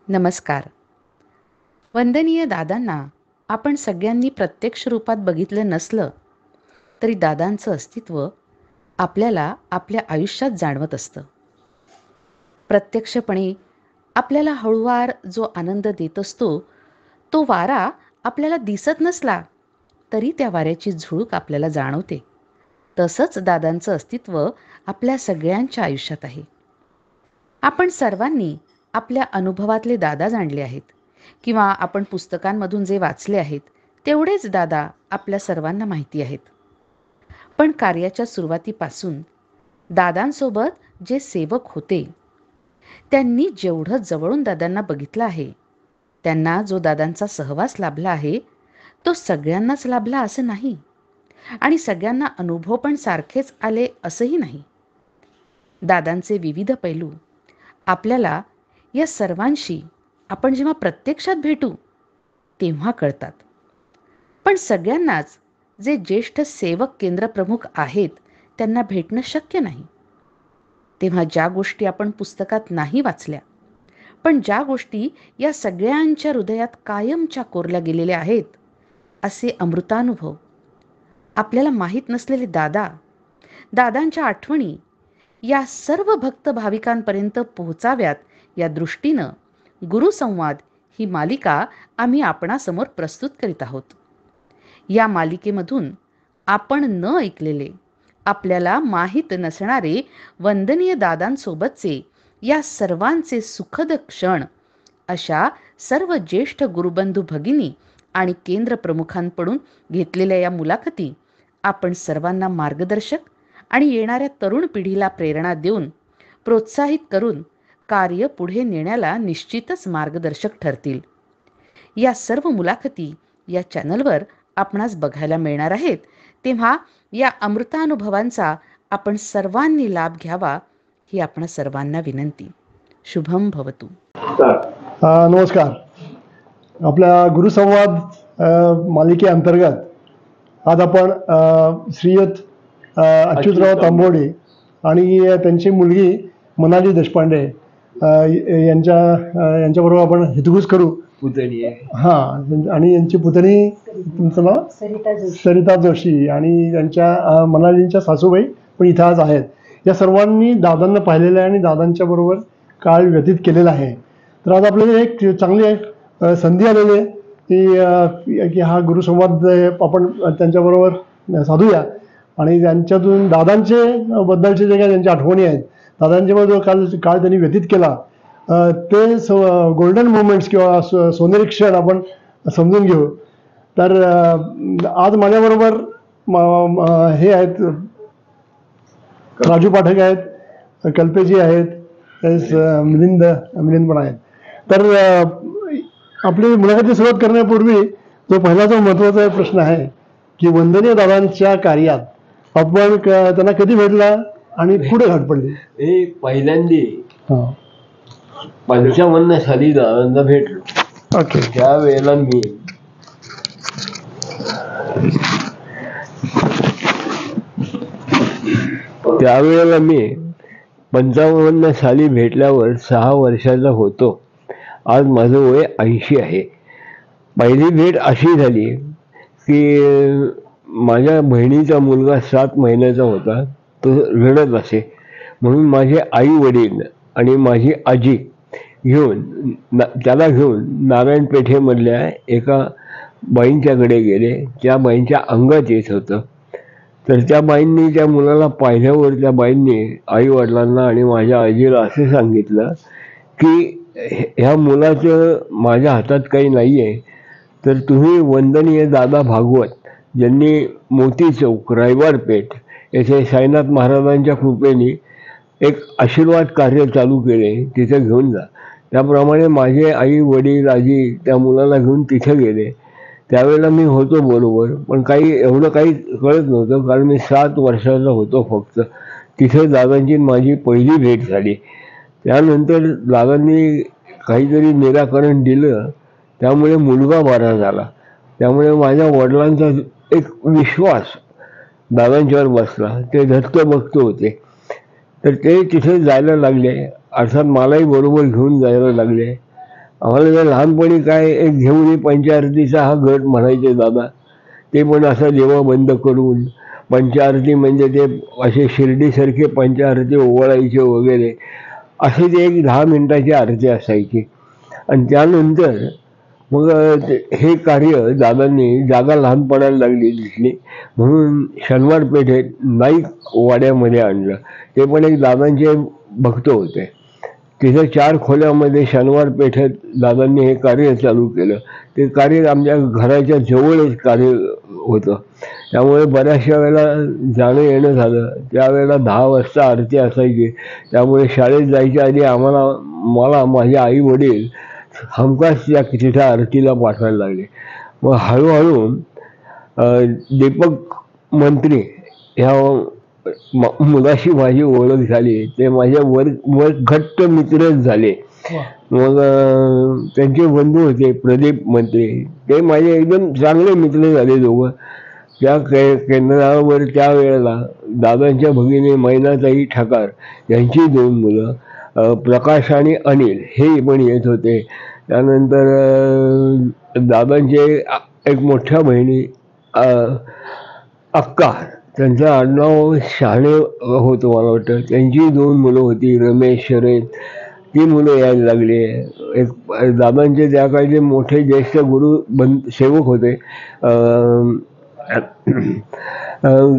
नमस्कार. वंदनीय दादांना आपण सगळ्यांनी प्रत्यक्ष रूपात बघितलं नसलं तरी दादांचं अस्तित्व आपल्याला आपल्या आयुष्यात जाणवत असतं. प्रत्यक्षपणे आपल्याला हळूवार जो आनंद देत असतो, तो वारा आपल्याला दिसत नसला तरी त्या वाऱ्याची झुळूक आपल्याला जाणवते. तसंच दादांचं अस्तित्व आपल्या सगळ्यांच्या आयुष्यात आहे. आपण सर्वांनी आपल्या अनुभवातले दादा जाणले आहेत किंवा आपण पुस्तकांमधून जे वाचले आहेत तेवढेच दादा आपल्या सर्वांना माहिती आहेत. पण कार्याच्या सुरुवातीपासून दादांसोबत जे सेवक होते त्यांनी जेवढं जवळून दादांना बघितलं आहे, त्यांना जो दादांचा सहवास लाभला आहे तो सगळ्यांनाच लाभला असं नाही आणि सगळ्यांना अनुभव पण सारखेच आले असंही नाही. दादांचे विविध पैलू आपल्याला या सर्वांशी आपण जेव्हा प्रत्यक्षात भेटू तेव्हा कळतात. पण सगळ्यांनाच जे ज्येष्ठ सेवक केंद्रप्रमुख आहेत त्यांना भेटणं शक्य नाही. तेव्हा ज्या गोष्टी आपण पुस्तकात नाही वाचल्या, पण ज्या गोष्टी या सगळ्यांच्या हृदयात कायमच्या कोरल्या गेलेल्या आहेत, असे अमृतानुभव आपल्याला माहीत नसलेले दादा, दादांच्या आठवणी या सर्व भक्त भाविकांपर्यंत पोहोचाव्यात या दृष्टीनं गुरुसंवाद ही मालिका आम्ही आपणासमोर प्रस्तुत करीत आहोत. या मालिकेमधून आपण न ऐकलेले, आपल्याला माहीत नसणारे वंदनीय दादांसोबतचे या सर्वांचे सुखद क्षण अशा सर्व ज्येष्ठ गुरुबंधू भगिनी आणि केंद्रप्रमुखांकडून घेतलेल्या या मुलाखती आपण सर्वांना मार्गदर्शक आणि येणाऱ्या तरुण पिढीला प्रेरणा देऊन प्रोत्साहित करून कार्य पुढे नेण्याला निश्चितच मार्गदर्शक ठरतील. या सर्व मुलाखती या चॅनलवर आपणास बघायला मिळणार आहेत. तेव्हा या अमृतानुभवांचा आपण सर्वांनी लाभ घ्यावा ही आपण सर्वांना विनंती. शुभम भवतु. नमस्कार. आपल्या गुरुसंवाद मालिकेअंतर्गत आज आपण श्रीयुत अच्युतराव तांबोडे आणि त्यांची मुलगी मनाली देशपांडे यांच्याबरोबर आपण हितगुज करू. पुतणी आहे. हां, आणि यांची पुतणी, तुमचं नाव? सरिता जोशी. आणि त्यांच्या मनालींच्या सासूबाई पण इथं आज आहेत. या सर्वांनी दादांना पाहिलेलं आहे आणि दादांच्या बरोबर काळ व्यतीत केलेला आहे. तर आज आपल्याला एक चांगली संधी आलेली आहे की हा गुरुसंवाद आपण त्यांच्याबरोबर साधूया आणि त्यांच्यातून दादांचे बद्दलचे जे काही त्यांच्या आठवणी आहेत, दादांच्याबरोबर काळ त्यांनी व्यतीत केला ते गोल्डन मोमेंट्स किंवा सोनेरी क्षण आपण समजून घेऊ. तर आज माझ्याबरोबर हे आहेत, राजू पाठक आहेत, कल्पेजी आहेत, मिलिंद पण आहेत. तर आपली मुलाखती सुरुवात करण्यापूर्वी पहिला जो महत्त्वाचा प्रश्न आहे की वंदनीय दादांच्या कार्यात आपण त्यांना कधी भेटला आणि पुढे घाट पडली? हे पहिल्यांदा 55 साली दादांना भेटलो. ओके. त्यावेळेला मी 55 साली भेटल्यावर 6 वर्षाचा होतो. आज माझं वय 80 आहे. पहिली भेट अशी झाली की माझ्या बहिणीचा मुलगा 7 महिन्याचा होता. तो रडत असे म्हणून माझे आई वडील आणि माझी आजी त्याला घेऊन नारायण पेठेमधल्या एका बाईंच्याकडे गेले. त्या बाईंच्या अंगात येत होतं. तर त्या बाईंनी त्या मुलाला पाहिल्यावर त्या बाईंनी आई वडिलांना आणि माझ्या आजीला असं सांगितलं की ह्या मुलाचं माझ्या हातात काही नाही आहे, तर तुम्ही वंदनीय दादा भागवत ज्यांनी मोती चौक, रायवार पेठ येथे साईनाथ महाराजांच्या कृपेने एक आशीर्वाद कार्य चालू केले, तिथे घेऊन जा. त्याप्रमाणे माझे आई वडील आजी त्या मुलाला घेऊन तिथे गेले. त्यावेळेला मी होतो बरोबर, पण एवढं काही कळत नव्हतं कारण मी 7 वर्षाचा होतो फक्त. तिथे दादांची माझी पहिली भेट झाली. त्यानंतर दादांनी काहीतरी निराकरण दिलं, त्यामुळे मुलगा बरा झाला. त्यामुळे माझ्या वडिलांचा एक विश्वास दादांच्यावर बसला. ते धक्के बघत होते, तर ते तिथे जायला लागले. अर्थात मलाही बरोबर घेऊन जायला लागले. आम्हाला जर लहानपणी काय एक घेऊन पंचारतीचा हा गट म्हणायचे दादा, ते पण असा देवा बंद करून पंचारती म्हणजे ते असे शिर्डीसारखे पंचारती ओवाळायचे वगैरे, असे ते एक 10 मिनिटाची आरती असायची. आणि त्यानंतर मग हे कार्य दादांनी, जागा लहान पडायला लागली दिसली म्हणून शनिवार पेठेत नाईक वाड्यामध्ये आणलं. ते पण एक दादांचे भक्त होते. तिथं 4 खोल्यामध्ये शनिवार पेठेत दादांनी हे कार्य चालू केलं. ते कार्य आमच्या घराच्या जवळच कार्य होतं, त्यामुळे बऱ्याचशा वेळेला जाणं येणं झालं. त्यावेळेला 10 वाजता आरती असायची, त्यामुळे शाळेत जायच्या आधी मला माझे आई वडील हमखास त्या तिथं आरतीला पाठवायला लागले. मग हळूहळू दीपक मंत्री ह्या मुलाशी माझी ओळख झाली. ते माझ्या वर घट्ट मित्रच झाले. मग त्यांचे बंधू होते प्रदीप मंत्री, ते माझे एकदम चांगले मित्र झाले दोघं. त्या केंद्रावर त्यावेळेला दादांच्या भगिनी मैनाताई ठाकार यांची 2 मुलं प्रकाश आणि अनिल हे पण येत होते. त्यानंतर दादांचे एक मोठ्या बहिणी अक्का, त्यांचं आडनाव शहाणे होतं मला वाटतं, त्यांची 2 मुलं होती रमेश शरद, ती मुलं यायला लागली. एक दादांचे त्या काळचे मोठे ज्येष्ठ गुरु सेवक होते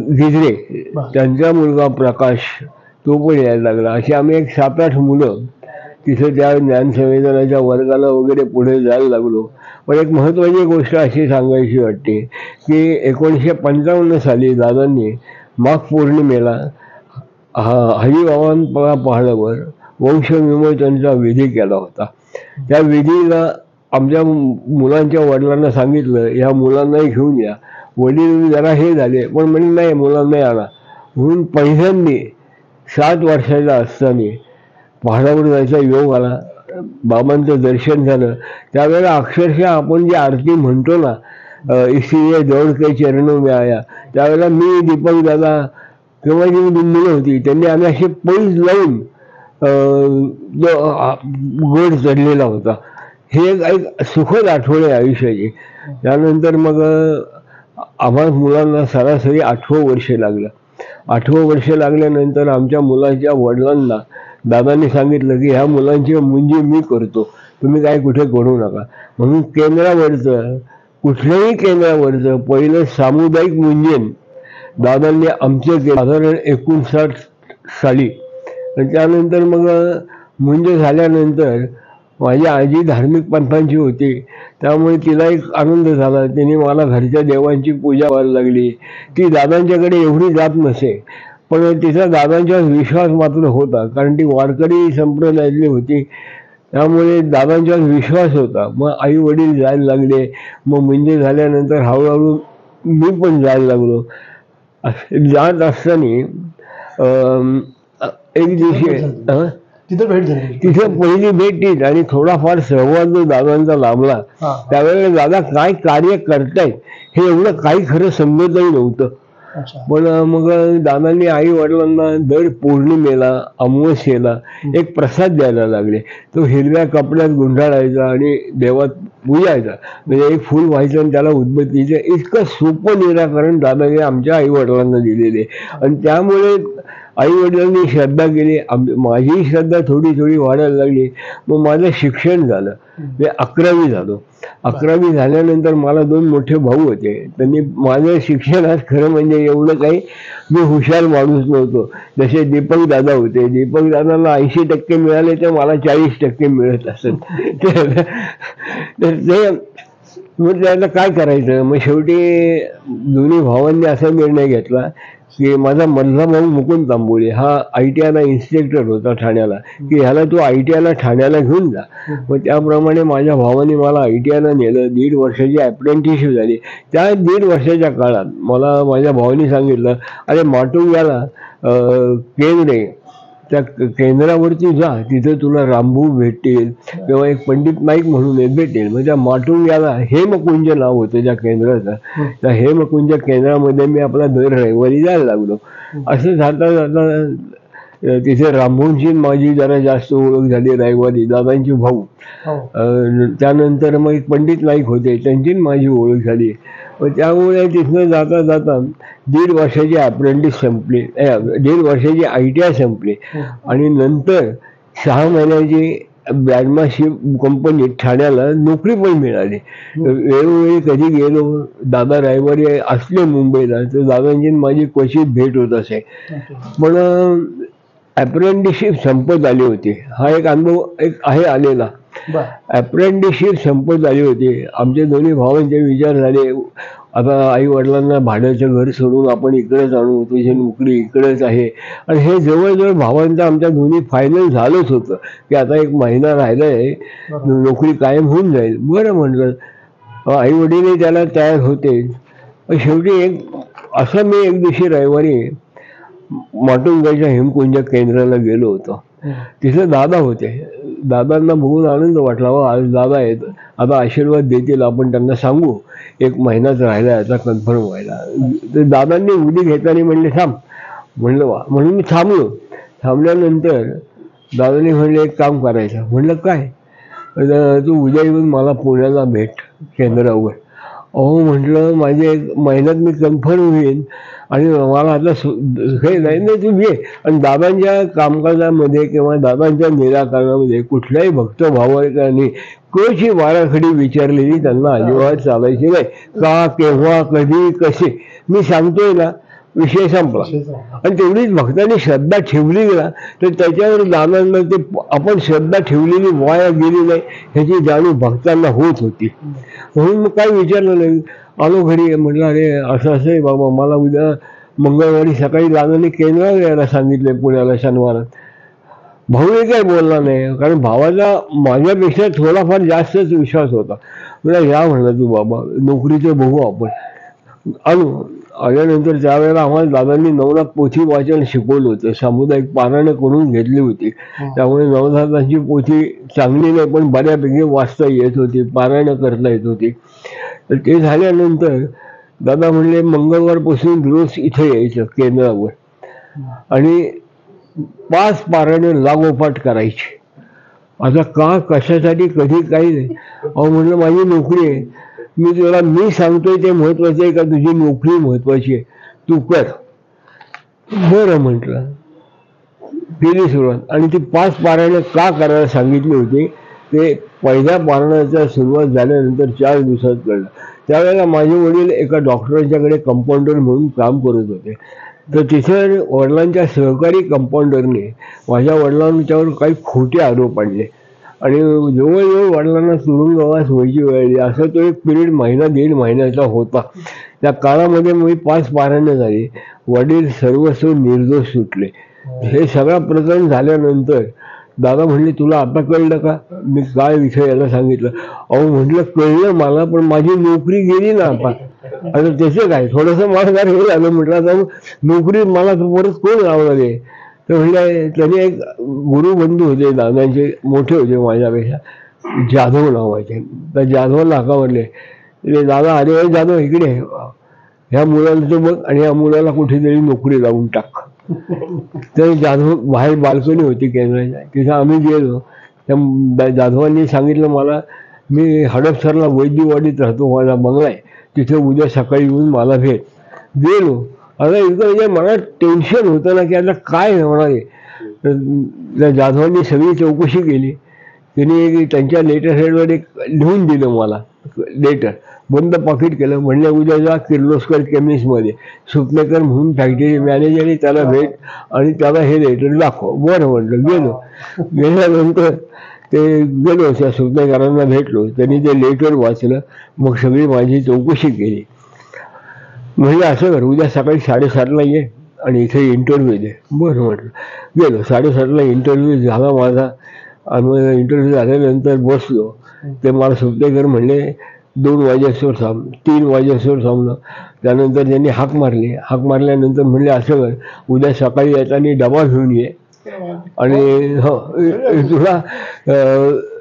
गिजरे, त्यांचा मुलगा प्रकाश, तो पण यायला लागला. अशी आम्ही एक 7-8 मुलं तिथं त्या ज्ञानसंवेदनाच्या वर्गाला वगैरे पुढे जायला लागलो. पण एक महत्त्वाची गोष्ट अशी सांगायची वाटते की 1955 साली दादांनी माघ पौर्णिमेला हरिबाबांना पहाडावर वंशविमोचनचा विधी केला होता. त्या विधीला आमच्या मुलांच्या वडिलांना सांगितलं, ह्या मुलांनाही घेऊन या. वडील जरा हे झाले, पण म्हणजे नाही, मुलांनाही आणा म्हणून पहिल्यांदा 7 वर्षाचा असताना पहाडावर जायचा योग आला. बाबांचं दर्शन झालं. त्यावेळेला अक्षरशः आपण जी आरती म्हणतो ना, इसीलिए दौड़ के चरणों में आया, त्यावेळेला मी, दीपक दादा किंवा जी मुलं होती त्यांनी आम्ही असे पैज लावून गड चढलेला होता. हे एक सुखद आठवण आहे आयुष्याची. त्यानंतर मग आम्हा मुलांना सरासरी 8वं वर्ष लागलं. 8वं वर्ष लागल्यानंतर आमच्या मुलाच्या वडिलांना दादांनी सांगितलं की ह्या मुलांची मुंजी मी करतो, तुम्ही काय कुठे करू नका. म्हणून केंद्रावरचं, कुठल्याही केंद्रावरचं पहिलं सामुदायिक मुंजन दादांनी आमचं साधारण 59 साली. त्यानंतर मग मुंज झाल्यानंतर माझी आजी धार्मिक पंथांची होती, त्यामुळे तिला एक आनंद झाला. तिने मला घरच्या देवांची पूजा व्हायला लागली. ती दादांच्याकडे एवढी जात नसे, पण तिचा दादांच्यावर विश्वास मात्र होता, कारण ती वारकरी संप्रदायातली होती, त्यामुळे दादांच्यावर विश्वास होता. मग आई वडील जायला लागले. मग मुंज झाल्यानंतर हळूहळू मी पण जायला लागलो. जात असताना एक दिवशी तिथं पहिली भेट तीच, आणि थोडाफार सहवास जो दादांचा लाभला. त्यावेळेला दादा काय कार्य करतायत हे एवढं काही खरं समजतही नव्हतं. पण मग दादांनी आई वडिलांना दर पौर्णिमेला, अमावस्येला एक प्रसाद द्यायला लागले. तो हिरव्या कपड्यात गुंडाळायचा आणि देवात पूजायचा, म्हणजे एक फूल व्हायचं आणि त्याला उदबत्तीचं. इतकं सोपं निराकरण दादाने आमच्या आई वडिलांना दिलेले. आणि त्यामुळे आई वडिलांनी श्रद्धा केली. माझी श्रद्धा थोडी थोडी वाढायला लागली. मग माझं शिक्षण झालं, मी 11वी झालो. 11वी झाल्यानंतर मला 2 मोठे भाऊ होते. त्यांनी माझं शिक्षणात खरं म्हणजे एवढं काही मी हुशार माणूस नव्हतो. जसे दीपक दादा होते, दीपक दादाला 80% मिळाले तर मला 40% मिळत असत. तर ते मग त्याला काय करायचं. मग शेवटी दोन्ही भावांनी असा निर्णय घेतला की माझा मधला भाऊ मुकुंद तांबोळे हा ITIला इन्स्पेक्टर होता ठाण्याला, की ह्याला तू ITIला ठाण्याला घेऊन जा. मग त्याप्रमाणे माझ्या भावाने मला ITIला नेलं. 1.5 वर्षाची अप्रेंटिसशिप झाली. त्या 1.5 वर्षाच्या काळात मला माझ्या भावाने सांगितलं, अरे माटुंग्याला केंद्र आहे, त्या केंद्रावरती जा, तिथे तुला रामभाऊ भेटतील किंवा एक पंडित नाईक म्हणून एक भेटेल. मग त्या माटुंग्याला हेमकुंज नाव होतं त्या केंद्राचं. त्या हेमकुंज केंद्रामध्ये मी आपला दर रविवारी जायला लागलो. असं जाता जाता तिथे रामभाऊंची माझी जरा जास्त ओळख झाली रविवारी, दादांचे भाऊ. हो. त्यानंतर मग पंडित नाईक होते, त्यांची माझी ओळख झाली. मग त्यामुळे तिथनं जाता जाता 1.5 वर्षाची अप्रेंटिस संपली, 1.5 वर्षाची ITI संपली आणि नंतर 6 महिन्याची ब्रॅडमाशिप कंपनीत ठाण्याला नोकरी पण मिळाली. वेळोवेळी कधी गेलो, दादा रविवारी असले मुंबईला तर दादांची माझी क्वचित भेट होत असे. पण अप्रेंटिसशिप संपत आली होती. हा एक अनुभव एक आहे आलेला. अप्रेंटिसशिप संपत आली होती. आमच्या दोन्ही भावांचे विचार झाले, आता आई वडिलांना भाड्याचं घर सोडून आपण इकडेच आणू, तुझी नोकरी इकडेच आहे. आणि हे जवळजवळ भावांचं आमच्या दोन्ही फायनल झालंच होतं की आता 1 महिना राहिलाय, नोकरी कायम होऊन जाईल. बरं म्हटलं, आई वडीलही त्याला तयार होते. शेवटी असं मी एक दिवशी रविवारी माटुंगाच्या हिमकुंज केंद्राला गेलो होतो. तिथे दादा होते. दादांना बघून आनंद वाटला, आज दादा आहेत, आता आशीर्वाद देतील, आपण त्यांना सांगू 1 महिनाच राहिला आता कन्फर्म व्हायला. तर दादांनी उडी घेताना म्हणले थांब. म्हणलं वा. म्हणून मी थांबलो. थांबल्यानंतर दादांनी म्हणले एक काम करायचं. म्हणलं काय? तू उद्या येऊन मला पुण्याला भेट केंद्रावर. अहो म्हटलं, माझे 1 महिन्यात मी कन्फर्म होईन आणि मला आता हे नाही तू ये. आणि दादांच्या कामकाजामध्ये किंवा दादांच्या निराकरणामध्ये कुठल्याही भक्त भावकांनी कशी वाराखडी विचारलेली त्यांना अजिबात चालायची नाही. का, केव्हा, कधी, कसे, मी सांगतोय ना, विषय संपला. आणि तेवढीच भक्तांनी श्रद्धा ठेवली ना तर त्याच्यावर दादांना ते आपण श्रद्धा ठेवलेली वाया गेली नाही ह्याची जाणीव भक्तांना होत होती. म्हणून मग काय विचारलं नाही. आलो घरी. म्हटलं अरे असं आहे बाबा, मला उद्या मंगळवारी सकाळी दादांनी केंद्रावर यायला सांगितले पुण्याला शनिवारात. भाऊही काय बोलला नाही, कारण भावाचा माझ्यापेक्षा थोडाफार जास्तच विश्वास होता. म्हणजे या म्हणलं तू बाबा, नोकरीचं बघू आपण. आलो. आल्यानंतर त्यावेळेला आम्हाला दादांनी नवनाथ पोथी वाचन शिकवलं होतं. सामुदायिक पारायणं करून घेतली होती. त्यामुळे नवनाथांची पोथी चांगली नाही पण बऱ्यापैकी वाचता येत होती, पारायणं करता येत होती. तर ते झाल्यानंतर दादा म्हणले मंगळवारपासून रोज इथे यायचं केंद्रावर आणि 5 पारायणं लागोपाठ करायची. आता का, कशासाठी, कधी, काही नाही. अहो म्हणलं माझी नोकरी आहे. मी सांगतोय ते महत्वाचं आहे का तुझी नोकरी महत्वाची आहे, तू कर. बरं म्हटलं. केली सुरुवात. आणि ती 5 पारायणं का करायला सांगितली होती ते पहिल्या पारायणाचा सुरुवात झाल्यानंतर 4 दिवसात कळलं. त्यावेळेला माझे वडील एका डॉक्टरांच्याकडे कंपाऊंडर म्हणून काम करत होते. तर तिथे वडिलांच्या सहकारी कंपाऊंडरने माझ्या वडिलांच्यावर काही खोटे आरोप आणले आणि जवळजवळ वडिलांना तुरुंगवास व्हायची वेळ आली. असं तो एक पिरियड 1.5 महिन्याचा होता. त्या काळामध्ये मी 5 पारायणं झाली. वडील सर्वस्व निर्दोष सुटले. हे सगळं प्रकरण झाल्यानंतर दादा म्हणले तुला आता कळलं का? मी काय विषय याला सांगितलं. अहो म्हटलं कळलं मला, पण माझी नोकरी गेली ना आता. आता त्याचं काय, थोडंसं मला जर हे झालं. म्हटलं आता नोकरी मला परत कोण लावणार आहे. तर म्हणले त्याने एक गुरुबंधू होते दादांचे, मोठे होते माझ्यापेक्षा, जाधव नावाचे. त्या जाधवाला हाका म्हणले, दादा अरे जाधव इकडे, ह्या मुलाला तो बघ आणि ह्या मुलाला कुठेतरी नोकरी लावून टाक. तर जाधव बाहेर बाल्कनी होती केंद्राच्या, तिथं आम्ही गेलो. त्या जाधवांनी सांगितलं मला, मी हडपसरला वैद्यवाडीत राहतो, माझा बंगला आहे, तिथे उद्या सकाळी येऊन मला भेट. गेलो. आता इथं म्हणजे मला टेन्शन होतं ना की आता काय होणार आहे. त्या जाधवांनी सगळी चौकशी केली. त्यांनी त्यांच्या लेटर हेडवर एक लिहून दिलं मला लेटर, बंद पाकिट केलं. म्हणले उद्या जा किर्लोस्कर केमिस्टमध्ये, सुपनेकर म्हणून फॅक्टरी मॅनेजरने त्याला भेट आणि त्याला हे लेटर दाखव. बरं म्हटलं. गेलो. गेल्यानंतर ते गेलो, त्या सुपनेकरांना भेटलो. त्यांनी ते लेटर वाचलं. मग सगळी माझी चौकशी केली. म्हणजे असं कर, उद्या सकाळी 7:30ला ये आणि इथे इंटरव्ह्यू दे. बरं म्हटलं. गेलो. 7:30ला इंटरव्ह्यू झाला माझा. आणि इंटरव्ह्यू झाल्यानंतर बसलो. ते मला सुपनेकर म्हणले 2 वाजेस्तोवर थांब. 3 वाजेस्तोवर थांबलो. त्यानंतर त्यांनी हाक मारली. हाक मारल्यानंतर म्हणले असं कर, उद्या सकाळी येताना डबा घेऊन ये आणि तुला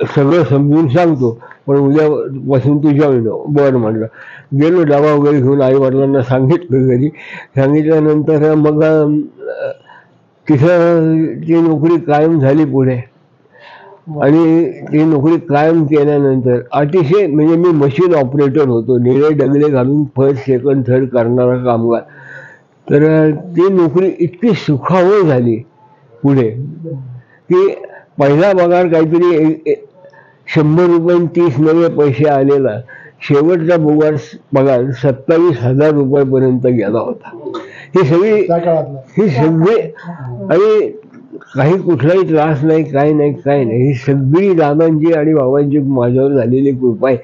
सगळं समजून सांगतो, पण उद्यापासून तू जॉईन हो. बरं म्हटलं. गेलो. डबा वगैरे घेऊन आई वडिलांना सांगितलं घरी. सांगितल्यानंतर मग तिथं ती नोकरी कायम झाली पुढे. आणि ती नोकरी कायम केल्यानंतर अतिशय म्हणजे मी मशीन ऑपरेटर होतो, निळे डगले घालून फर्स्ट सेकंड थर्ड करणारा कामगार. तर ती नोकरी इतकी सुखावह झाली पुढे की पहिला पगार काहीतरी 100 रुपये 30 नवे पैसे आलेला, शेवटचा पगार 27,000 रुपयापर्यंत गेला होता. ही सगळी आणि काही कुठलाही त्रास नाही, काय नाही. ही सगळी दादांची आणि बाबांची माझ्यावर झालेली कृपा आहे.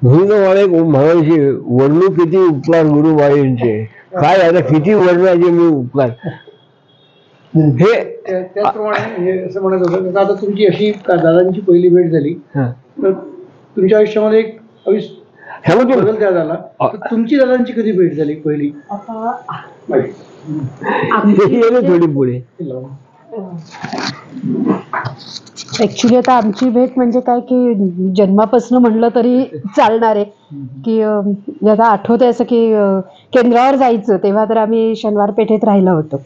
म्हणून मला एक म्हणायची, वर्णू किती उपकार गुरुबाईंचे, काय आता किती वर्णाचे मी उपकार. हे त्याचप्रमाणे असं म्हणत होतं, आता तुमची अशी दादांची पहिली भेट झाली, तर तुमच्या आयुष्यामध्ये एक बदल त्या झाला. तुमची दादांची कधी भेट झाली पहिली? थोडी पुढे ऍक्च्युली आता आमची भेट म्हणजे काय की जन्मापासून म्हणलं तरी चालणार आहे की आता आठवतंय असं की केंद्रावर जायचं तेव्हा तर आम्ही शनिवार पेठेत राहिलो होतो.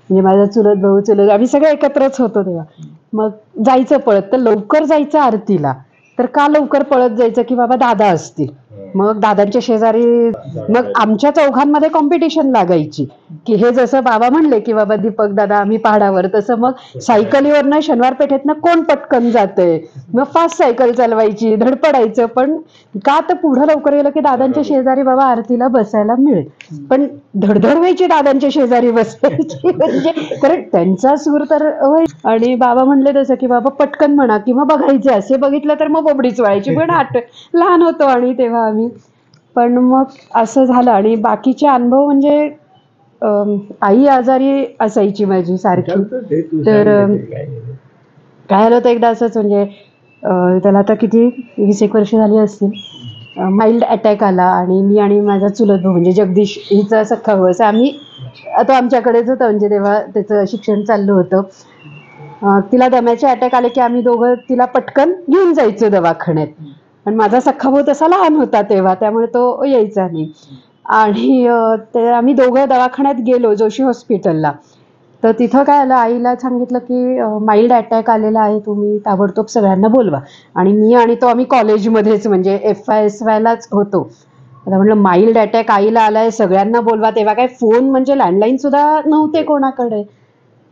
म्हणजे माझा चुलत भाऊ चुलत आम्ही सगळे एकत्रच होतो तेव्हा. मग जायचं पळत, तर लवकर जायचं आरतीला. तर का लवकर पळत जायचं की बाबा दादा असतील. मग दादांच्या शेजारी मग आमच्या चौघांमध्ये कॉम्पिटिशन लागायची की हे जसं बाबा म्हणले की बाबा दीपक दादा आम्ही पहाडावर, तसं मग सायकलीवरनं शनिवार पेठेतनं कोण पटकन जातंय. मग फास्ट सायकल चालवायची, धडपडायचं. पण का तर पुढं लवकर गेलं की दादांच्या शेजारी बाबा आरतीला बसायला मिळेल. पण धडधड व्हायची दादांच्या शेजारी बसायची, म्हणजे कारण त्यांचा सूर तर आणि बाबा म्हणले तसं की बाबा पटकन म्हणा किंवा बघायचे, असे बघितलं तर मग बोबडीच वळायची. पण लहान होतो आणि तेव्हा आम्ही. पण मग असं झालं. आणि बाकीचे अनुभव म्हणजे आई आजारी असायची माझी सारखी. तर काय झालं होतं एकदा असंच, म्हणजे त्याला आता किती 20-21 वर्ष झाली असतील, माइल्ड अटॅक आला. आणि मी आणि माझा चुलत भाऊ म्हणजे जगदीश हिचा सख्खा भाऊ, असं आम्ही तो आमच्याकडेच होतं. म्हणजे तेव्हा त्याचं शिक्षण चाललं होतं. तिला दम्याचे अटॅक आले की आम्ही दोघं तिला पटकन घेऊन जायचो दवाखान्यात. पण माझा सख्खा भाऊ तसा लहान होता तेव्हा, त्यामुळे तो यायचा नाही. आणि ते आम्ही दोघं दवाखान्यात गेलो जोशी हॉस्पिटलला. तर तिथं काय आलं, आईला सांगितलं की माइल्ड अटॅक आलेला आहे, तुम्ही ताबडतोब सगळ्यांना बोलवा. आणि मी आणि तो आम्ही कॉलेजमध्येच म्हणजे FY/SYलाच होतो. आता म्हटलं माइल्ड अटॅक आईला आलाय, सगळ्यांना बोलवा. तेव्हा काय फोन म्हणजे लँडलाईन सुद्धा नव्हते कोणाकडे.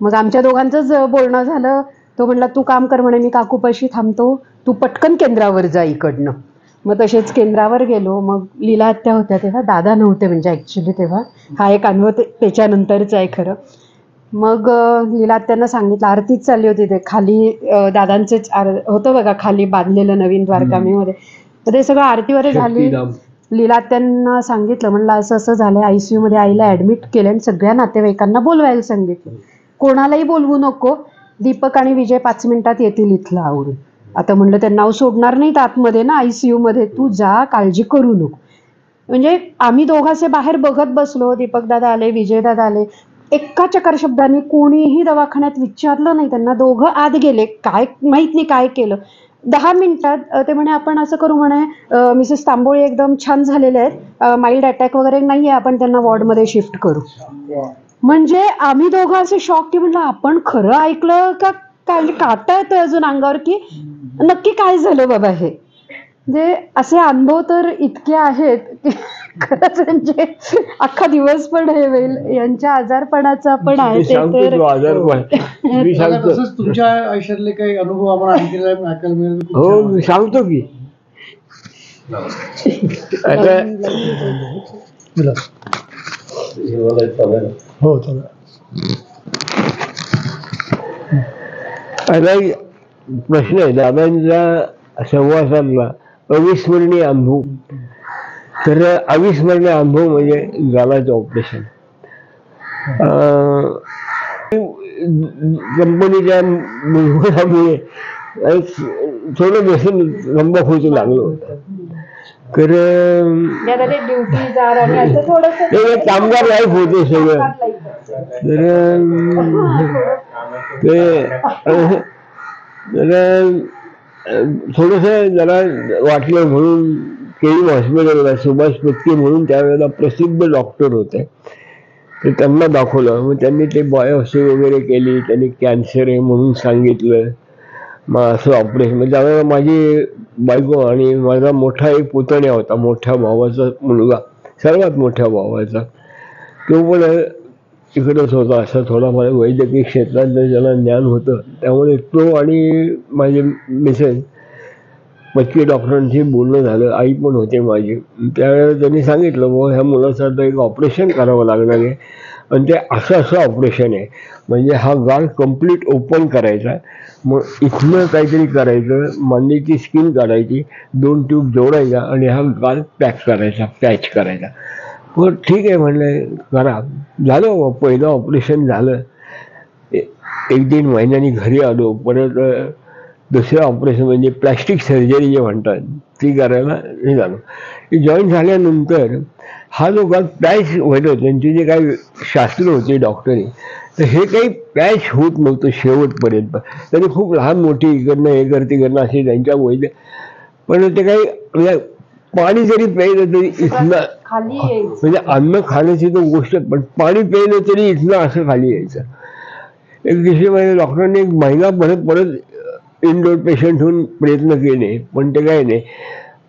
मग आमच्या दोघांचंच बोलणं झालं. तो म्हणला तू काम कर म्हणे, मी काकूपाशी थांबतो, तू पटकन केंद्रावर जा इकडनं. मग तसेच केंद्रावर गेलो. मग लीला आत्या होत्या तेव्हा, दादा नव्हते म्हणजे ॲक्च्युली तेव्हा. हा एक अनुभव त्याच्यानंतरचा आहे खरं. मग लीला आत्यांना सांगितलं, आरतीच चालली होती ते खाली, दादांचेच होतं बघा खाली बांधलेलं नवीन द्वारकामीमध्ये. तर ते सगळं आरतीवर झाली. लीला आत्यांना सांगितलं, म्हणलं असं असं झालंय, ICU मध्ये आईला ॲडमिट केलं आणि सगळ्या नातेवाईकांना बोलवायला सांगितलं. कोणालाही बोलवू नको, दीपक आणि विजय 5 मिनिटात येतील इथलं आवरून. आता म्हणलं त्यांना नाव सोडणार नाहीत आतमध्ये ना ICU मध्ये, तू जा, काळजी करू नको. म्हणजे आम्ही दोघांचे बाहेर बघत बसलो. दीपक दादा आले, विजय दादा आले. एका चकार शब्दाने कोणीही दवाखान्यात विचारलं नाही त्यांना. दोघं आत गेले, काय माहित नाही काय केलं. 10 मिनिटात ते म्हणे आपण असं करू म्हणे, मिसेस तांबोळी एकदम छान झालेले आहेत, माइल्ड अटॅक वगैरे नाही आहे, आपण त्यांना वॉर्डमध्ये शिफ्ट करू. म्हणजे आम्ही दोघं असे शॉक की म्हणलं आपण खरं ऐकलं का, काय काटा येतोय अजून अंगावर की नक्की काय झालं बाबा हे. म्हणजे असे अनुभव तर इतके आहेत की खरंच म्हणजे अख्खा दिवस पण हे होईल. यांच्या आजारपणाचा पण आहे ते तर. तुमच्या आयुष्यातले काही अनुभव आम्हाला ऐकायला मिळेल? हो, मी सांगतो की. हो चला. आता प्रश्न आहे दादांच्या सहवासातला अविस्मरणीय अनुभव. तर अविस्मरणीय अनुभव म्हणजे गालाचं ऑपरेशन. कंपनीच्या मुलामुळे थोडं व्यसन रंबाखोचं लागलं होतं. तर कामगार लाईफ होते सगळं. तर थोडस जरा वाटलं म्हणून केईएम हॉस्पिटलला सुभाष पत्की म्हणून त्यावेळेला प्रसिद्ध डॉक्टर होते. ते त्यांना दाखवलं. मग त्यांनी ते बायोप्सी वगैरे केली, त्यांनी कॅन्सर आहे म्हणून सांगितलं. मग असं ऑपरेशन, म्हणजे त्यावेळेला माझी बायको आणि माझा मोठा एक पुतण्या होता, मोठ्या भावाचा मुलगा, सर्वात मोठ्या भावाचा, तो पण इकडंच होता. असं थोडाफार वैद्यकीय क्षेत्रात ज्याला ज्ञान होतं, त्यामुळे तो आणि माझे मिसेस पत्की डॉक्टरांशी बोलणं झालं. आई पण होते माझी. त्यावेळेला त्यांनी सांगितलं, बुवा ह्या मुलाचं आता एक ऑपरेशन करावं लागणार आहे आणि ते असं ऑपरेशन आहे, म्हणजे हा गाल कम्प्लीट ओपन करायचा, मग इथनं काहीतरी करायचं, मांडीची स्किन काढायची, 2 ट्यूब जोडायच्या आणि हा गाल पॅच करायचा. मग ठीक आहे म्हणलं, करा. झालं, पहिलं ऑपरेशन झालं. 1-1.5 महिन्यांनी घरी आलो. परत दुसरं ऑपरेशन म्हणजे प्लॅस्टिक सर्जरी जे म्हणतात ती करायला हे झालं. जॉईन झाल्यानंतर हा जो गाल पॅच व्हायला होता, त्यांची जे काही शास्त्र होती डॉक्टरी, तर हे काही पॅच होत नव्हतं शेवटपर्यंत. त्यांनी खूप लहान मोठी इकडनं हे करणं असे त्यांच्या वैद्य, पण ते काही म्हणजे पाणी जरी प्यायलं तरी इथनं खाली म्हणजे अन्न खाण्याची तर गोष्ट, पण पाणी प्यायलं तरी इथनं असं खाली यायचं. एक दिवशी माझ्या डॉक्टरांनी 1 महिना परत इनडोर पेशंट होऊन प्रयत्न केले, पण ते काही नाही.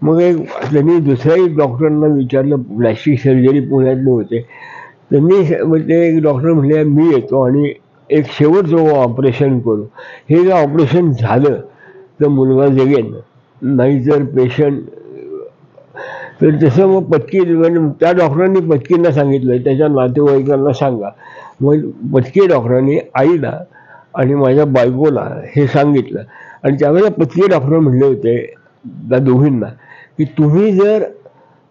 मग त्यांनी दुसऱ्याही डॉक्टरांना विचारलं, प्लॅस्टिक सर्जरी पुण्यातले होते, त्यांनी ते एक डॉक्टर म्हणले मी येतो आणि एक शेवटचं ऑपरेशन करू. हे जर ऑपरेशन झालं तर मुलगा जगेन, नाही जर पेशंट. तर तसं मग पत्की, त्या डॉक्टरांनी पत्कींना सांगितलं त्याच्या नातेवाईकांना सांगा. मग पत्की डॉक्टरांनी आईला आणि माझ्या बायकोला हे सांगितलं. आणि त्यावेळेला पत्की डॉक्टर म्हणले होते त्या दोघींना की तुम्ही जर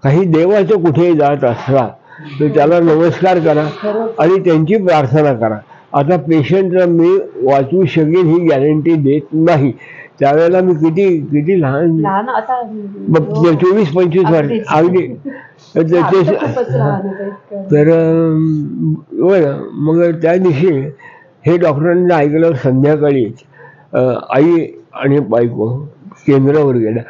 काही देवाचं कुठेही जात असला तर त्याला नमस्कार करा आणि त्यांची प्रार्थना करा. आता पेशंटला मी वाचवू शकेन ही गॅरंटी देत नाही. त्यावेळेला मी किती लहान आता 24-25 वर्ष अगदी. तर मग त्या दिवशी हे डॉक्टरांनी ऐकलं. संध्याकाळीच आई आणि बायको केंद्रावर गेल्या.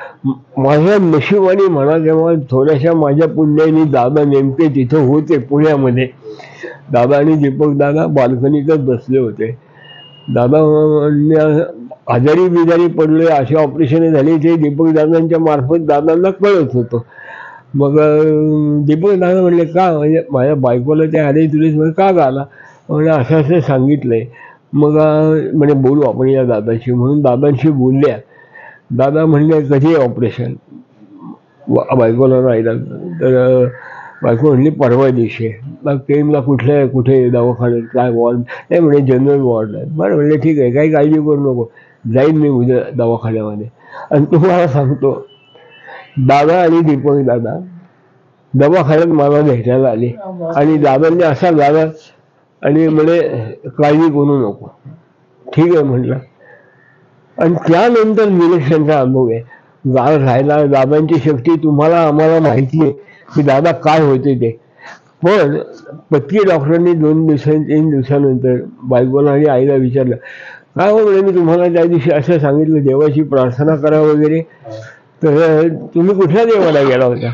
माझ्या नशिबाने म्हणा तेव्हा थोड्याशा माझ्या पुण्याने दादा नेमके तिथं होते पुण्यामध्ये. दादा आणि दीपक दादा बाल्कनीतच बसले होते. दादा आजारी बिजारी पडले, अशी ऑपरेशन झाली ते दीपक दादांच्या मार्फत दादांना कळत होतं. मग दीपक दादा म्हणले का, म्हणजे माझ्या बायकोला ते आले तुला का गाला, म्हणजे असं सांगितलंय. मग म्हणजे बोलू आपण या दादाशी, म्हणून दादांशी बोलल्या. दादा म्हणले कधी ऑपरेशन, बायकोला राहिला. तर बायको म्हणली परवा दिवशी. मग पेनला कुठे दवाखान्यात काय वॉर्ड नाही म्हणे, जनरल वॉर्ड आहे. बरं म्हणले ठीक आहे, काही काळजी करू नको, जाईन मी उद्या दवाखान्यामध्ये. आणि तुम्हाला सांगतो, दादा आणि दीपक दादा दवाखान्यात मला भेटायला आले आणि दादांनी असा गाला आणि म्हणे काळजी करू नको. ठीक आहे म्हटलं. आणि त्यानंतर निरीक्षणचा अनुभव आहे. गाळ राहायला दादांची शक्ती तुम्हाला आम्हाला माहिती आहे की दादा काय होते ते. पण पत्की डॉक्टरांनी 2-3 दिवसानंतर बायकोला आणि आईला विचारलं, काय हो म्हणे मी तुम्हाला त्या दिवशी असं सांगितलं देवाची प्रार्थना करा वगैरे, तर तुम्ही कुठल्या देवाला गेला होता.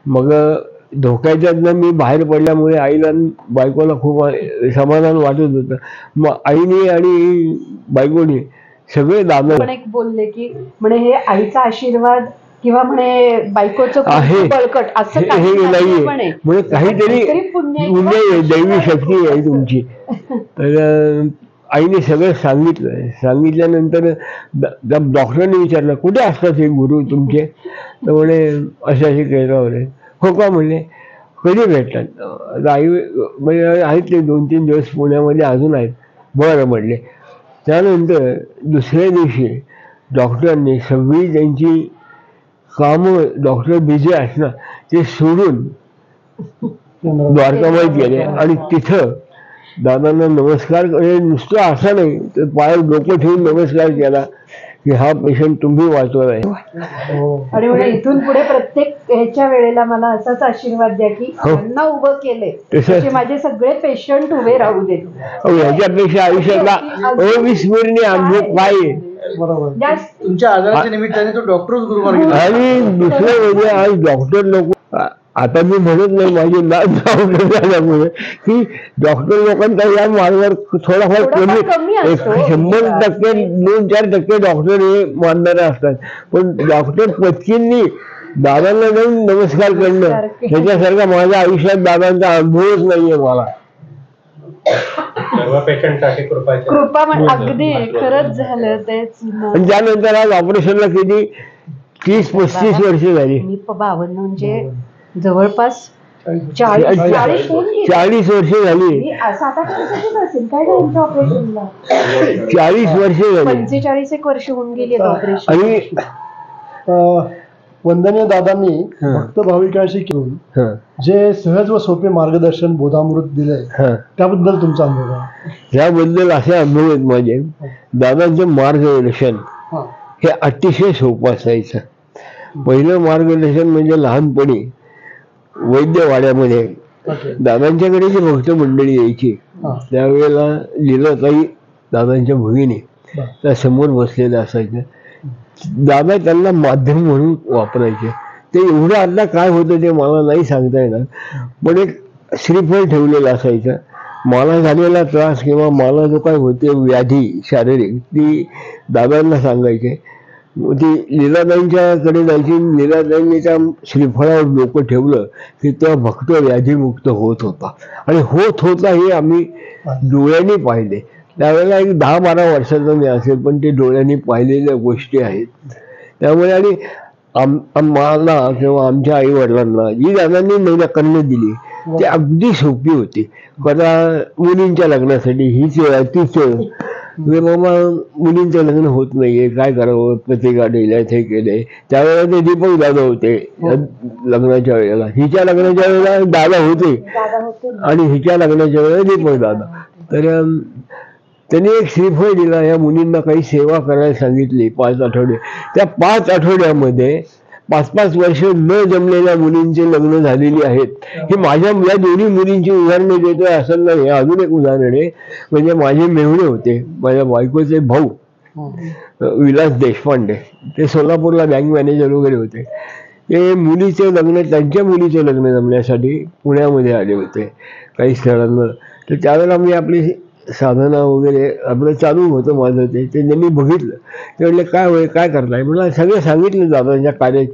मग धोक्याच्यातनं मी बाहेर पडल्यामुळे आईला बायकोला खूप समाधान वाटत होतं. मग आईने आणि बायकोने सगळे दादा पण एक बोलले की म्हणे हे आईचा आशीर्वाद किंवा म्हणे बायकोचं आहे बळकट असं हे नाहीये, म्हणजे काहीतरी पुण्य दैवी शक्ती आहे तुमची. तर आईने सगळं सांगितल्यानंतर डॉक्टरांनी विचारलं कुठे असतात हे गुरु तुमचे, तर म्हणे असे केल्यावर. हो का म्हणले, कधी भेटतात. आई म्हणजे आहेत ते 2-3 दिवस पुण्यामध्ये अजून आहेत. बरं म्हणले. त्यानंतर दुसऱ्या दिवशी डॉक्टरांनी सगळी त्यांची कामं, डॉक्टर बिझी असणार ते सोडून द्वारकामाईत गेले आणि तिथं दादांना नमस्कार, नुसतं असं नाही तर पायावर डोकं ठेवून नमस्कार केला की हा पेशंट तुम्ही वाचवत आहे. आणि म्हणजे इथून पुढे प्रत्येक ह्याच्या वेळेला मला असाच आशीर्वाद द्या की त्यांना उभं केले तसे माझे सगळे पेशंट उभे राहू देत. ह्याच्यापेक्षा आयुष्यातला अविस्मरणीय अनुभव काय आहे. बरोबर. तुमच्या आजाराच्या निमित्ताने तो डॉक्टरच गुरुवार गेला. आणि दुसरं म्हणजे आज डॉक्टर लोक आता मी म्हणत नाही माझी नाव झाल्यामुळे की डॉक्टर लोकांचा या मार्गावर थोडाफार कमी असतो. 100% 2-4% डॉक्टर हे मानणारे असतात, पण डॉक्टर पत्कींनी दादांना जाऊन नमस्कार करणं ह्याच्यासारखा माझ्या आयुष्यात दादांचा अनुभवच नाहीये मला. सर्व पेशंटसाठी कृपा अगदी खरंच झालं तेच. आणि त्यानंतर आज ऑपरेशनला किती 30-35 वर्ष झाली. मी 52 म्हणजे जवळपास 40 40 वर्ष झाली. 40 वर्ष झाली. 45 एक वर्ष होऊन गेली ऑपरेशन. आणि वंदनीय दादांनी भक्त भाविकांशी घेऊन जे सहज व सोपे मार्गदर्शन बोधामृत दिले त्याबद्दल तुमचा अनुभव आहे? याबद्दल असे अनुभव आहेत माझे. दादांचं मार्गदर्शन हे अतिशय सोपं असायचं. पहिलं मार्गदर्शन म्हणजे लहानपणी वैद्यवाड्यामध्ये दादांच्याकडे जी भक्त मंडळी यायची त्यावेळेला लीलाताई दादांच्या भगिनी त्या समोर बसलेल्या असायच्या. दादा त्यांना माध्यम म्हणून वापरायचे. ते एवढं आता काय होतं ते मला नाही सांगता येणार, पण एक श्रीफळ ठेवलेलं असायचं. मला झालेला त्रास किंवा मला जो काय होते व्याधी शारीरिक ती दादांना सांगायचे. ती लीलाताईंच्याकडे जायची. लीलाताईंनी त्या श्रीफळावर डोकं ठेवलं की तो भक्त व्याधीमुक्त होत होता, आणि होत होता हे आम्ही डोळ्यांनी पाहिले. त्यावेळेला एक 10-12 वर्षाचा मी असेल, पण ते डोळ्यांनी पाहिलेल्या गोष्टी आहेत. त्यामुळे आणि मला किंवा आमच्या आई वडिलांना जी दादांनी निराकरण दिली ती अगदी सोपी होती. कदा मुलींच्या लग्नासाठी हीच वेळ तीच वेळ, बाबा मुलींचं लग्न होत नाहीये काय करावं, पत्रिका दिल्यात हे केलंय. त्यावेळेला ते दीपक दादा होते लग्नाच्या वेळेला. हिच्या लग्नाच्या वेळेला दादा होते आणि हिच्या लग्नाच्या वेळेला दीपक दादा. तर त्यांनी एक श्रीफळ दिला. या मुलींना काही सेवा करायला सांगितली 5 आठवडे. त्या 5 आठवड्यामध्ये 5-5 वर्ष न जमलेल्या मुलींचे लग्न झालेली आहेत. हे माझ्या या दोन्ही मुलींची उदाहरणे देतोय असं नाही. अजून एक उदाहरण आहे, म्हणजे माझे मेहुणे होते, माझ्या बायकोचे भाऊ विलास देशपांडे, ते सोलापूरला बँक मॅनेजर वगैरे होते. ते मुलीचे लग्न, त्यांच्या मुलीचे लग्न जमण्यासाठी पुण्यामध्ये आले होते काही स्थळांवर. तर त्यावेळेला मी आपली साधना वगैरे आपलं चालू होतं माझं. ते त्यांनी बघितलं. ते म्हणले काय होय काय करताय म्हटलं. सगळं सांगितलं दादांच्या कार्यात.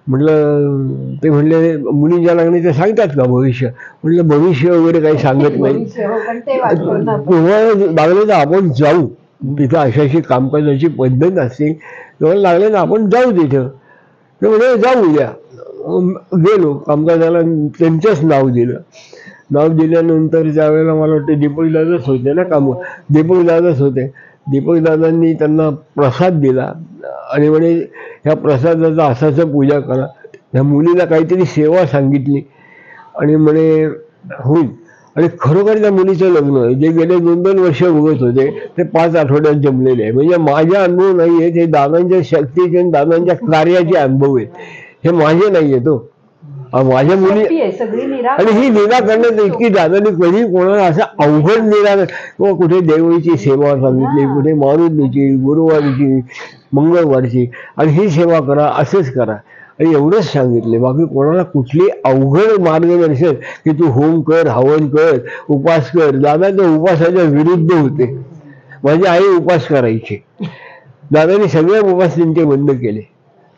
म्हटलं ते म्हणले मुलींच्या लग्नाचे सांगतात का भविष्य? म्हटलं भविष्य वगैरे काही सांगत नाही. तुम्हाला लागलं तर आपण जाऊ तिथं, अशाशी कामकाजाची पद्धत असते. तुम्हाला लागलं ना आपण जाऊ तिथं. ते म्हणजे जाऊ द्या. गेलो कामकाजाला. त्यांचंच नाव दिलं. नाव दिल्यानंतर त्यावेळेला मला वाटतं दीपक दादाच होते ना काम. दीपक दादाच होते. दीपक दादांनी त्यांना प्रसाद दिला आणि म्हणे ह्या प्रसादाचा असाच पूजा करा. ह्या मुलीला काहीतरी सेवा सांगितली आणि म्हणे होईल. आणि खरोखर त्या मुलीचं लग्न जे गेले 2-2 वर्ष बघत होते ते 5 आठवड्यात जमलेले आहे. म्हणजे माझ्या अनुभव नाही आहेत, हे दादांच्या शक्तीचे आणि दादांच्या कार्याचे अनुभव आहेत. हे माझे नाही आहेत. माझ्या मुली आणि ही निराकरण इतकी दादांनी कधी कोणाला असं अवघड निराकरण किंवा कुठे देवीची सेवा सांगितली, कुठे मारुतीची, गुरुवारची, मंगळवारची, आणि ही सेवा करा असंच करा आणि एवढंच सांगितले. बाकी कोणाला कुठली अवघड मार्गदर्शन की तू होम कर, हवन कर, उपास कर. दादा त्या उपासाच्या विरुद्ध होते. माझी आई उपास करायची. दादांनी सगळे उपास त्यांचे बंद केले.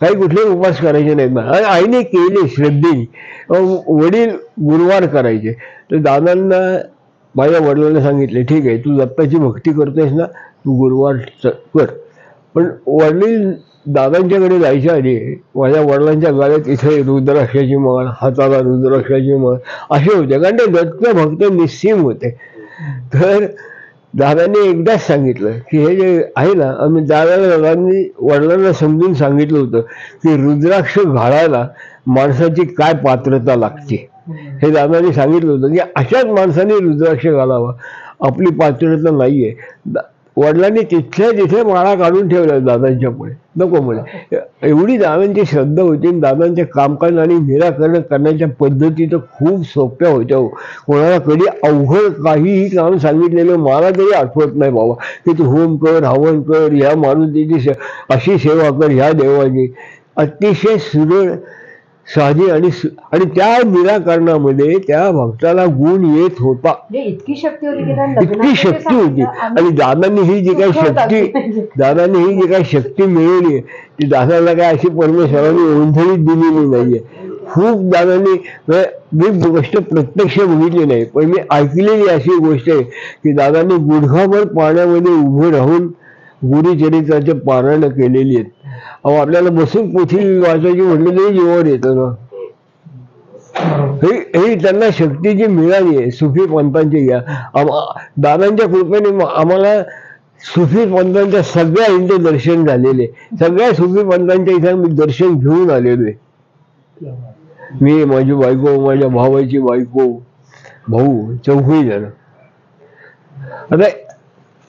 काही कुठले उपास करायचे नाहीत. आणि आईने केले श्रद्धेने. वडील गुरुवार करायचे. तर दादांना माझ्या वडिलांना सांगितले ठीक आहे तू दत्ताची भक्ती करतोयस ना, तू गुरुवार कर. पण वडील दादांच्याकडे जायच्या आधी माझ्या वडिलांच्या गाड्यात इथे रुद्राक्षाची माळ, हाताला रुद्राक्षाची माळ असे होते, कारण ते दत्त भक्त निस्सीम होते. तर दादांनी एकदाच सांगितलं की हे जे आहे ना, आम्ही दादांनी वडिलांना समजून सांगितलं होतं की रुद्राक्ष घालायला माणसाची काय पात्रता लागते. हे दादांनी सांगितलं होतं की अशाच माणसाने रुद्राक्ष घालावा, आपली पात्रता नाहीये. वडिलांनी तिथल्या तिथे माळा काढून ठेवल्या दादांच्या पुढे, नको म्हणे. एवढी दादांची श्रद्धा होती. दादांचे कामकाज आणि निराकरण करण्याच्या पद्धती तर खूप सोप्या होत्या. कोणाला कधी अवघड काहीही काम सांगितलेलं मला तरी आठवत नाही बाबा की तू होम कर, हवन कर, ह्या मारुतीची अशी सेवा कर, ह्या देवाची. अतिशय सुदृढ साधी आणि त्या निराकरणामध्ये त्या भक्ताला गुण येत होता. म्हणजे इतकी शक्ती होती की त्या इतकी लग्नामध्ये शक्ती होती. सांगितलं आम्ही आणि दादांनी ही जी काही शक्ती मिळवली ती दादाला काय अशी परमेश्वराने ओंधळीत दिलेली नाहीये. खूप दादांनी मी गोष्ट प्रत्यक्ष बघितली नाही, पण मी ऐकलेली अशी गोष्ट आहे की दादांनी गुडघाभर पाण्यामध्ये उभं राहून गुरुचरित्राचे पारायण केलेली आहेत. अहो आपल्याला बसून पोथी वाचायची म्हटलं तरी जीवावर येतं ना. ही त्यांना शक्ती जी मिळाली आहे सुफी पंथांची. दादांच्या कृपेने आम्हाला सुफी पंथांच्या सगळ्या इथे दर्शन झालेले, सगळ्या सुफी पंथांच्या इथे मी दर्शन घेऊन आलेलो आहे. मी, माझी बायको, माझ्या भावाची बायको, भाऊ, चौघही जण. आता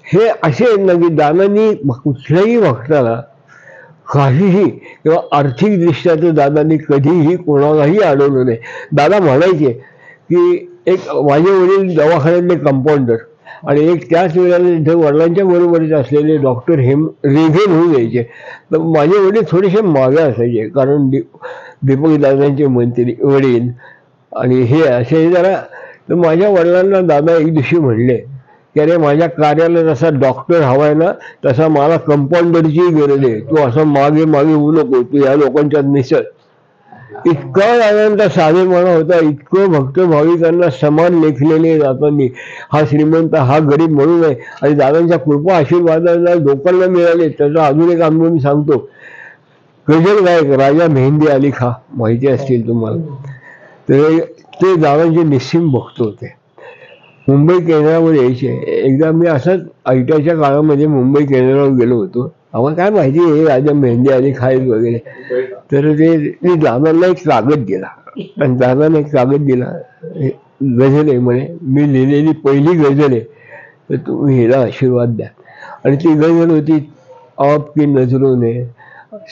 हे असे आहेत ना की दादांनी कुठल्याही भक्ताला काहीही किंवा आर्थिक दृष्ट्या तर दादांनी कधीही कोणालाही अडवलं नाही. दादा म्हणायचे की एक माझे वडील दवाखान्यातले कंपाऊंडर आणि एक त्याच वेळेला इथे वडिलांच्या बरोबरीत असलेले डॉक्टर रेघे होऊन यायचे. तर माझे वडील थोडेसे मागे असायचे, कारण दीपक दादांचे मंत्री वडील आणि हे असे जरा. तर माझ्या वडिलांना दादा एक दिवशी म्हणले की अरे माझ्या कार्याला जसा डॉक्टर हवाय ना तसा मला कंपाऊंडरची गरज आहे, तू असं मागे मागे होऊ नको, तू या लोकांच्यात मिसळ. इतका दादांचा साधेपणा होता, इतकं भक्त भाविकांना समान लेखलेले दादांनी. हा श्रीमंत हा गरीब म्हणून आहे. आणि दादांच्या कृपा आशीर्वादाला लोकांना मिळाले. त्याचा अजून एक अनुभव मी सांगतो. गझल गायक राजा मेहंदी अली खां माहिती असतील तुम्हाला, तर ते दादांचे निस्सीम भक्त होते. मुंबई केंद्रावर यायचे. एकदा मी असंच आयटीआयच्या काळामध्ये मुंबई केंद्रावर गेलो होतो. आम्हाला काय माहिती हे राजा मेहंदी अली खान वगैरे. तर ते दादांना एक कागद दिला आणि दादाने एक कागद दिला, गझल आहे म्हणे, मी लिहिलेली पहिली गझल आहे, तर तुम्ही हिला आशीर्वाद द्या. आणि ती गझल होती, आपकी नजरों ने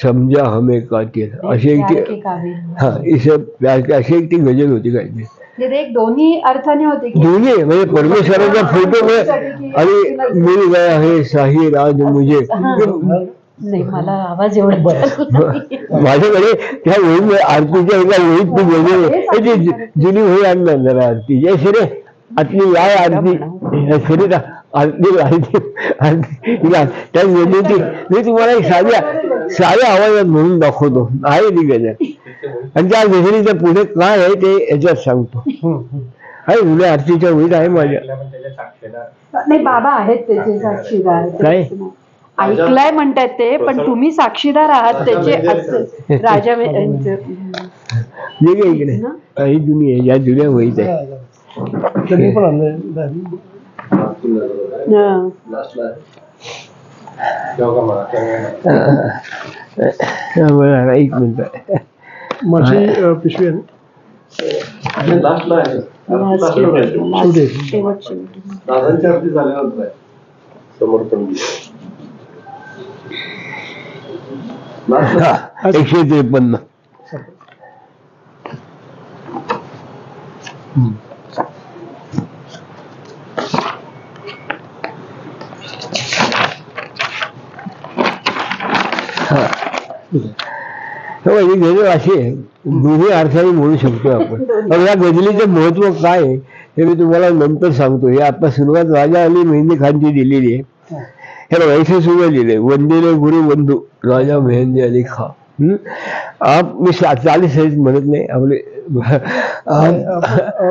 समजा हमें कातिल, अशी एक ती अशी एक ती गझल होती. काय एक दोन्ही अर्थाने होते दोन्ही म्हणजे परमेश्वराचा फोटो आणि मिल गया है शाही राज मुझे. नाही मला आवाज एवढा माझ्याकडे त्या होळी आरतीच्या एका होळीत ती गझल जुनी होळी आणणार जरा आरती जय श्री आतली या आरती श्री आरती आरती त्या गझलीची मी तुम्हाला एक साध्या आवाजात म्हणून दाखवतो. आहे ती गझल आणि त्या गझलीच्या पुढे काय आहे ते याच्यात सांगतो. आहे उद्या आरतीच्या होळीत आहे माझ्या. नाही बाबा आहेत त्याचे साक्षीदार. काय ऐकलाय म्हणतात ते, पण तुम्ही साक्षीदार आहात त्याचे. राजा इकडे काही दुनिया या जुन्या होळीत आहे. एक मिनिट पिशवी समर्थन 153. ही गझल अशी आहे, दोन्ही अर्थाने म्हणू शकतो आपण. पण या गझलीचं महत्व काय आहे हे मी तुम्हाला नंतर सांगतो. हे आता सुरुवात राजा अली मेहंदी खानची दिलेली आहे. हे वैसे सुद्धा लिहिले, वंदिले गुरु बंधू राजा मेहंदी अली खान. आप मी 40 सहित म्हणत नाही आपले.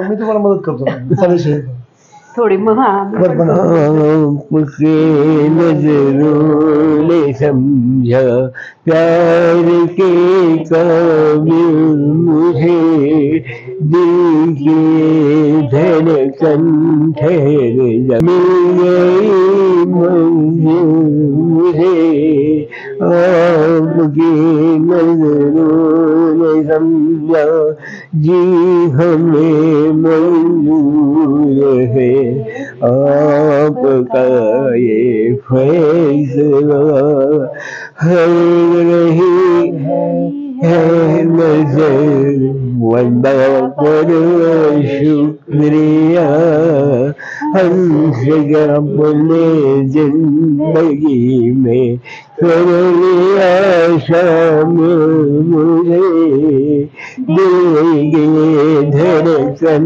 मी तुम्हाला मदत करतो थोड़ी नजरों ने समझा प्यार के काबिल मुझे, दिल की धड़कन ठहर जा, मिल गई मंजिल मुझे, आपकी नजरों ने समझा जी हमें मंजूर है, आपका ये फैसला हर रही है नजर, वंदा पर शुक्रिया हमसे अपने जिंदगी में कर लिया शामिल मुझे, दिल के धड़कन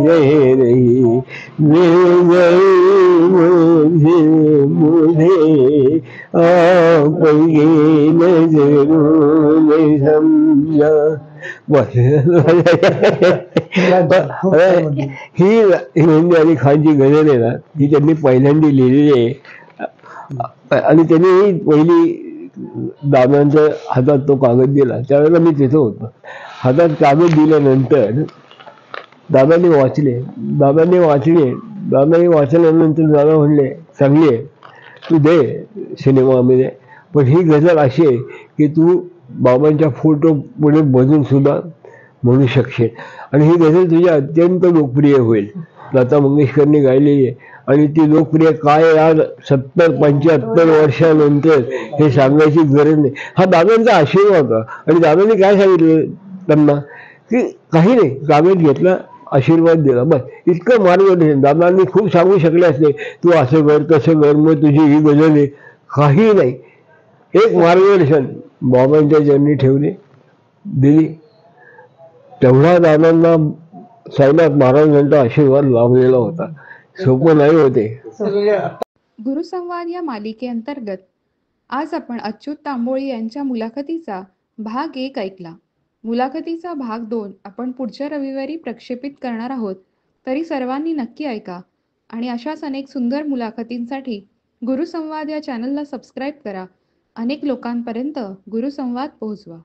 रह रही, मिल गई मुझे आपकी नजरों ने समझा. ही मेहंदी अली खानची गझल आहे ना, ही त्यांनी पहिल्यांदा लिहिलेली आहे आणि त्यांनी पहिली दादांच्या हातात तो कागद दिला. त्यावेळेला मी तिथं होतो. हातात कागद दिल्यानंतर दादाने वाचल्यानंतर दादा म्हणले, चांगली आहे, तू दे सिनेमामध्ये, पण ही गझल अशी आहे की तू बाबांच्या फोटो पुढे बसून सुद्धा म्हणू शकशील आणि ही गझल तुझी अत्यंत लोकप्रिय होईल. लता मंगेशकरनी गायलेली आहे आणि ती लोकप्रिय काय आज 70-75 वर्षानंतर हे सांगायची गरज नाही. हा दादांचा आशीर्वाद होता. आणि दादांनी काय सांगितलं त्यांना की काही नाही, कागद घेतला, आशीर्वाद दिला, बस. इतकं मार्गदर्शन. दादांनी खूप सांगू शकले असते, तू असं कर तसं कर, मग तुझी ही गझल आहे, काही नाही. एक मार्गदर्शन बाबांच्या चरणी ठेवले, दिली. तेवढा दादांना साईनाथ महाराजांचा आशीर्वाद लाभलेला होता. सोपं नाही होते. गुरुसंवाद या मालिकेअंतर्गत आज आपण अच्युत तांबोळी यांच्या मुलाखतीचा भाग 1 ऐकला. मुलाखतीचा भाग 2 आपण पुढच्या रविवारी प्रक्षेपित करणार आहोत. तरी सर्वांनी नक्की ऐका आणि अशाच अनेक सुंदर मुलाखतींसाठी गुरुसंवाद या चॅनलला सबस्क्राईब करा. अनेक लोकांपर्यंत गुरुसंवाद पोहोचवा.